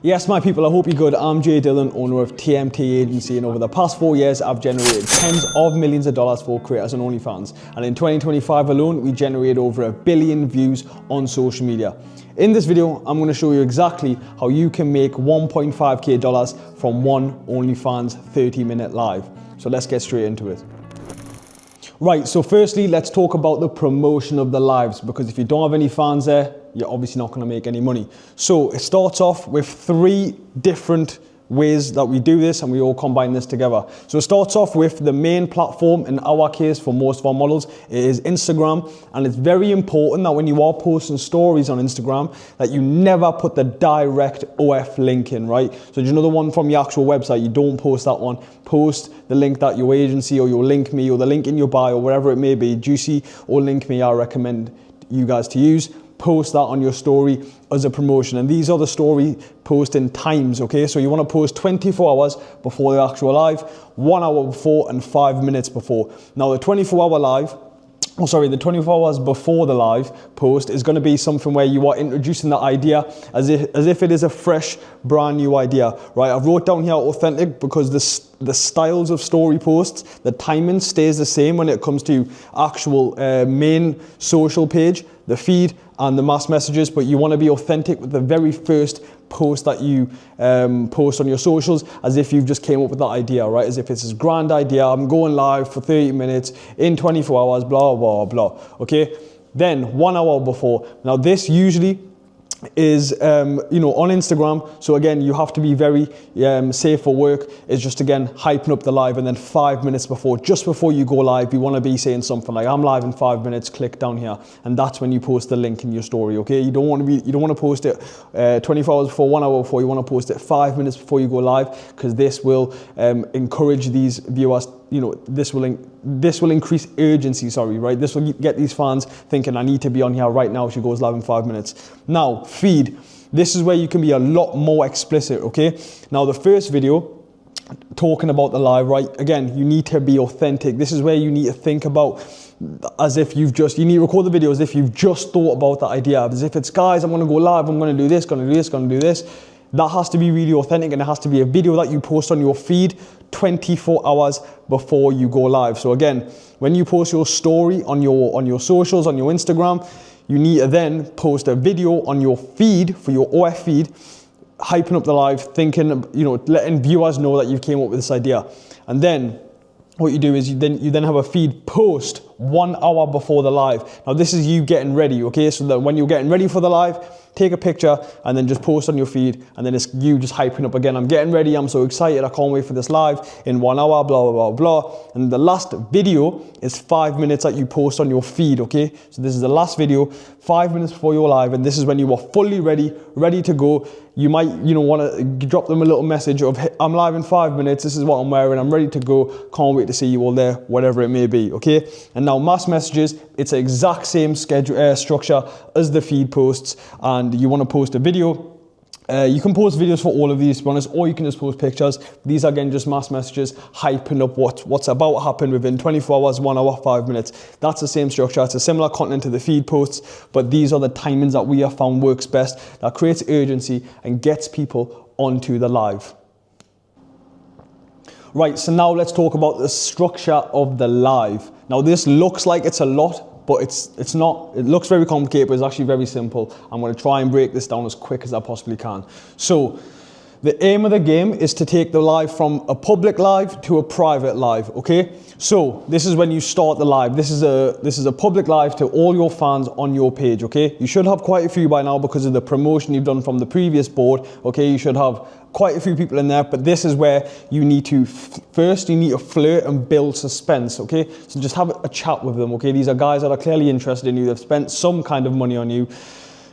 Yes, my people, I hope you're good. I'm Jay Dillon, owner of TMT Agency, and over the past 4 years, I've generated tens of millions of dollars for creators on OnlyFans. And in 2025 alone, we generated over 1 billion views on social media. In this video, I'm going to show you exactly how you can make 1.5k dollars from one OnlyFans 30-minute live. So let's get straight into it. Right, so firstly, let's talk about the promotion of the lives, because if you don't have any fans there, you're obviously not going to make any money. So it starts off with 3 different ways that we do this, and we all combine this together. So it starts off with the main platform. In our case, for most of our models, it is Instagram, and it's very important that when you are posting stories on Instagram, that you never put the direct OF link in, right? So do you know the one from your actual website? You don't post that one. Post the link that your agency or your link me or the link in your bio, whatever it may be, Juicy or Link Me, I recommend you guys to use. Post that on your story as a promotion, and these are the story posting times, okay? So you want to post 24 hours before the actual live, 1 hour before, and 5 minutes before. Now the 24 hours before the live post is going to be something where you are introducing the idea as if it is a fresh, brand new idea, right? I've wrote down here authentic because the styles of story posts, the timing stays the same when it comes to actual main social page, the feed, and the mass messages, but you want to be authentic with the very first post that you post on your socials, as if you've just came up with that idea, right? As if it's this grand idea, I'm going live for 30 minutes in 24 hours, blah, blah, blah, okay? Then 1 hour before. Now this usually is on Instagram, so again you have to be very safe for work. It's just again hyping up the live, and then 5 minutes before, just before you go live, you want to be saying something like, I'm live in 5 minutes, click down here, and that's when you post the link in your story, okay? You don't want to post it 24 hours before, 1 hour before. You want to post it 5 minutes before you go live, because this will encourage these viewers. This will increase urgency, right? This will get these fans thinking, I need to be on here right now. She goes live in 5 minutes. Now, feed. This is where you can be a lot more explicit, okay? Now, the first video, talking about the live, right? Again, you need to be authentic. This is where you need to think about as if you need to record the video as if you've just thought about the idea. As if it's, guys, I'm going to go live, I'm going to do this, going to do this, going to do this. That has to be really authentic, and it has to be a video that you post on your feed 24 hours before you go live. So again, when you post your story on your socials, on your Instagram, you need to then post a video on your feed, for your OF feed, hyping up the live, thinking, letting viewers know that you came up with this idea. And then what you do is you then have a feed post 1 hour before the live. Now this is you getting ready, okay? So that when you're getting ready for the live, take a picture and then just post on your feed, and then it's you just hyping up again. I'm getting ready, I'm so excited, I can't wait for this live in 1 hour, blah, blah, blah, blah. And the last video is 5 minutes that you post on your feed, okay? So this is the last video, 5 minutes before you're live, and this is when you are fully ready to go. You might, want to drop them a little message of, hey, I'm live in 5 minutes, this is what I'm wearing, I'm ready to go, can't wait to see you all there, whatever it may be, okay? And now mass messages, it's the exact same schedule structure as the feed posts, and you want to post a video. You can post videos for all of these, to be honest, or you can just post pictures. These are again just mass messages, hyping up what's about to happen within 24 hours, 1 hour, 5 minutes. That's the same structure. It's a similar content to the feed posts, but these are the timings that we have found works best, that creates urgency and gets people onto the live. Right, so now let's talk about the structure of the live. Now this looks like it's a lot, but it's not. It looks very complicated, but it's actually very simple. I'm going to try and break this down as quick as I possibly can. So the aim of the game is to take the live from a public live to a private live, okay? So this is when you start the live. This is a public live to all your fans on your page, okay? You should have quite a few by now because of the promotion you've done from the previous board, okay? You should have quite a few people in there, but this is where you need to first flirt and build suspense, okay? So just have a chat with them, okay? These are guys that are clearly interested in you. They've spent some kind of money on you.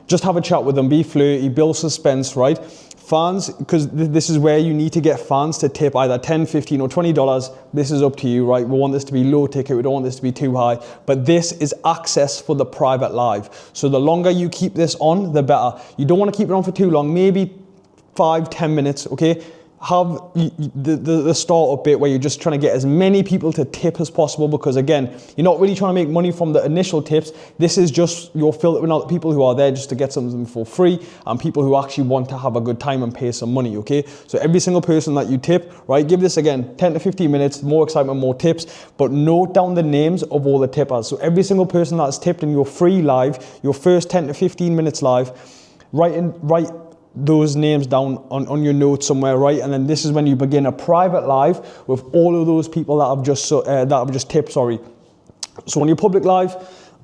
Just have a chat with them, be flirty, build suspense, right? Fans, because this is where you need to get fans to tip either $10, $15 or $20. This is up to you, right? We want this to be low ticket, we don't want this to be too high, but this is access for the private live. So the longer you keep this on, the better. You don't want to keep it on for too long, maybe 5-10 minutes, okay? have the startup bit where you're just trying to get as many people to tip as possible, because again, you're not really trying to make money from the initial tips. This is just you're filtering out the people who are there just to get something for free and people who actually want to have a good time and pay some money, okay? So every single person that you tip, right, give this again 10 to 15 minutes, more excitement, more tips, but note down the names of all the tippers. So every single person that's tipped in your free live, your first 10 to 15 minutes live, write those names down on your notes somewhere, right? And then this is when you begin a private live with all of those people that have just tipped, sorry. So on your public live,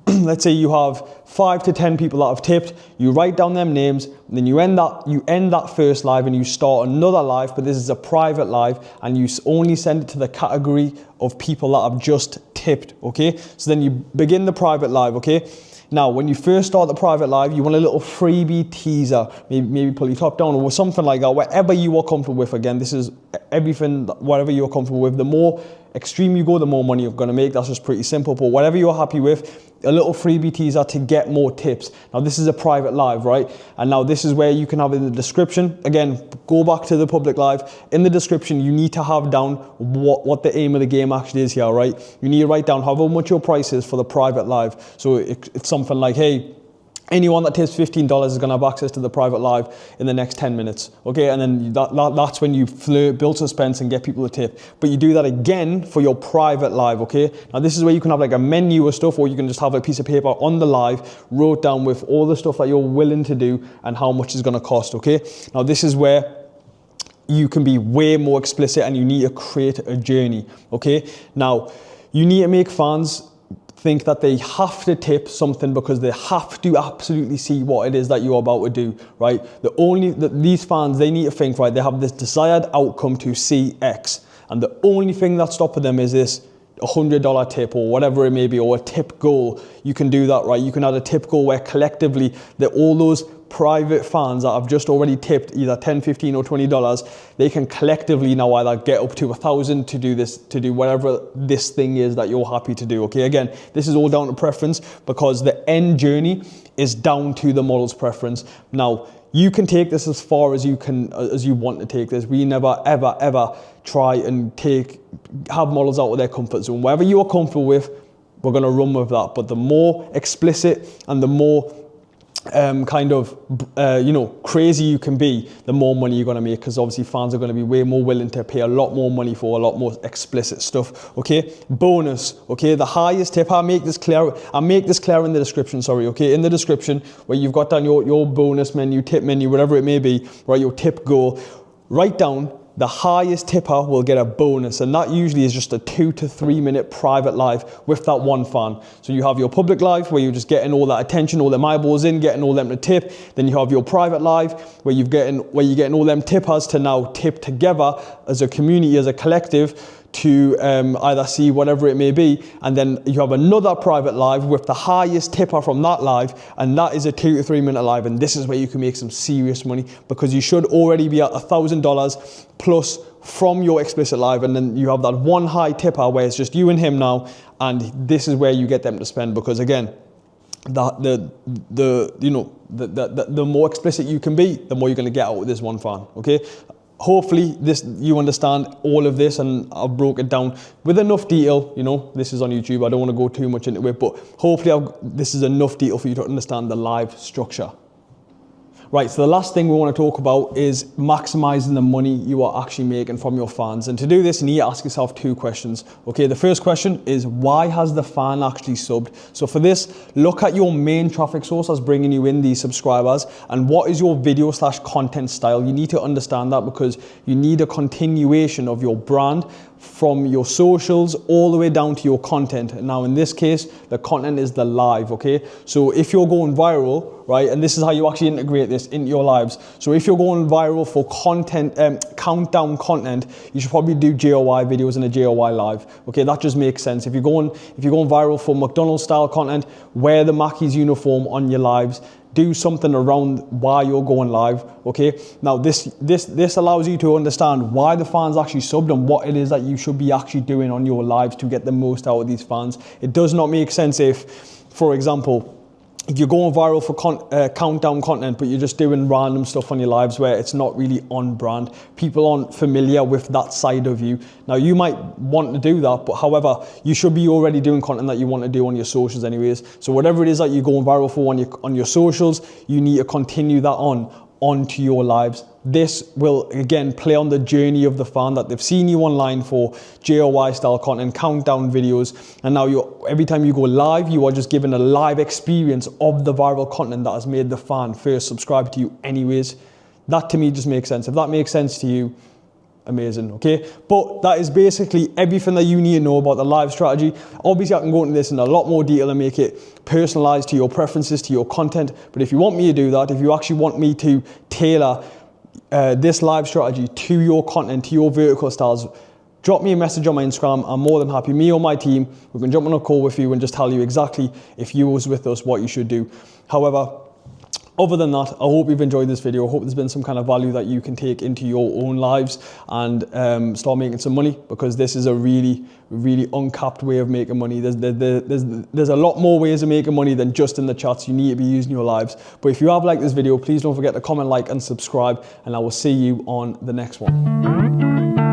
let's say you have 5 to 10 people that have tipped, you write down them names, then you end that first live and you start another live, but this is a private live and you only send it to the category of people that have just tipped, okay? So then you begin the private live, okay? Now, when you first start the private live, you want a little freebie teaser, maybe pull your top down or something like that, whatever you are comfortable with. Again, this is everything, whatever you're comfortable with. The more extreme you go, the more money you're going to make. That's just pretty simple, but whatever you're happy with, a little freebie teaser to get more tips. Now, this is a private live, right? And now this is where you can have in the description. Again, go back to the public live. In the description, you need to have down what the aim of the game actually is here, right? You need to write down however much your price is for the private live. So it's something like, hey, anyone that tips $15 is going to have access to the private live in the next 10 minutes, okay? And then that's when you build suspense and get people to tip. But you do that again for your private live, okay? Now this is where you can have like a menu or stuff, or you can just have a piece of paper on the live, wrote down with all the stuff that you're willing to do and how much it's going to cost, okay? Now this is where you can be way more explicit and you need to create a journey, okay? Now, you need to make fans think that they have to tip something because they have to absolutely see what it is that you're about to do, right? These fans, they need to think, right, they have this desired outcome to see X, and the only thing that's stopping them is this $100 tip or whatever it may be, or a tip goal. You can do that, right? You can add a tip goal where collectively all those private fans that have just already tipped either $10, $15 or $20, they can collectively now either get up to 1,000 to do this, to do whatever this thing is that you're happy to do, okay? Again, this is all down to preference because the end journey is down to the model's preference. Now, you can take this as far as you want to take this. We never, ever, ever try and have models out of their comfort zone. Whatever you are comfortable with, we're gonna run with that. But the more explicit and the more crazy you can be, the more money you're going to make, because obviously fans are going to be way more willing to pay a lot more money for a lot more explicit stuff, okay? Bonus, okay? The highest tip, I'll make this clear in the description, sorry, okay? In the description, where you've got down your bonus menu, tip menu, whatever it may be, right? Your tip goal, write down the highest tipper will get a bonus, and that usually is just a 2 to 3 minute private live with that one fan. So you have your public live where you're just getting all that attention, all them eyeballs in, getting all them to tip. Then you have your private live where you're getting all them tippers to now tip together as a community, as a collective, to either see whatever it may be. And then you have another private live with the highest tipper from that live, and that is a 2 to 3 minute live. And this is where you can make some serious money, because you should already be at $1,000 plus from your explicit live. And then you have that one high tipper where it's just you and him now, and this is where you get them to spend, because again, the more explicit you can be, the more you're going to get out of this one fan, okay? Hopefully you understand all of this, and I've broke it down with enough detail. You know, this is on YouTube, I don't want to go too much into it, but hopefully this is enough detail for you to understand the live structure. Right, so the last thing we want to talk about is maximizing the money you are actually making from your fans. And to do this, you need to ask yourself 2 questions. Okay, the first question is, why has the fan actually subbed? So for this, look at your main traffic source that's bringing you in these subscribers, and what is your video/content style. You need to understand that, because you need a continuation of your brand from your socials all the way down to your content. Now in this case, the content is the live, okay? So if you're going viral, right, and this is how you actually integrate this into your lives. So if you're going viral for content, countdown content, you should probably do JOI videos and a JOI live, okay? That just makes sense. If you're going viral for McDonald's style content, wear the Mackey's uniform on your lives. Do something around why you're going live, okay? Now this allows you to understand why the fans actually subbed and what it is that you should be actually doing on your lives to get the most out of these fans. It does not make sense if, for example, if you're going viral for countdown content, but you're just doing random stuff on your lives where it's not really on brand, people aren't familiar with that side of you. Now, you might want to do that, but however, you should be already doing content that you want to do on your socials anyways. So whatever it is that you're going viral for on your socials, you need to continue that onto your lives. This will again play on the journey of the fan, that they've seen you online for JOY style content, countdown videos, and now every time you go live, you are just given a live experience of the viral content that has made the fan first subscribe to you anyways. That to me just makes sense. If that makes sense to you, amazing, okay? But that is basically everything that you need to know about the live strategy. Obviously, I can go into this in a lot more detail and make it personalized to your preferences, to your content. But if you want me to do that, if you actually want me to tailor this live strategy to your content, to your vertical styles, drop me a message on my Instagram. I'm more than happy. Me or my team, we can jump on a call with you and just tell you exactly, if you was with us, what you should do. However, other than that, I hope you've enjoyed this video. I hope there's been some kind of value that you can take into your own lives and start making some money, because this is a really, really uncapped way of making money. There's a lot more ways of making money than just in the chats. You need to be using your lives. But if you have liked this video, please don't forget to comment, like, and subscribe, and I will see you on the next one.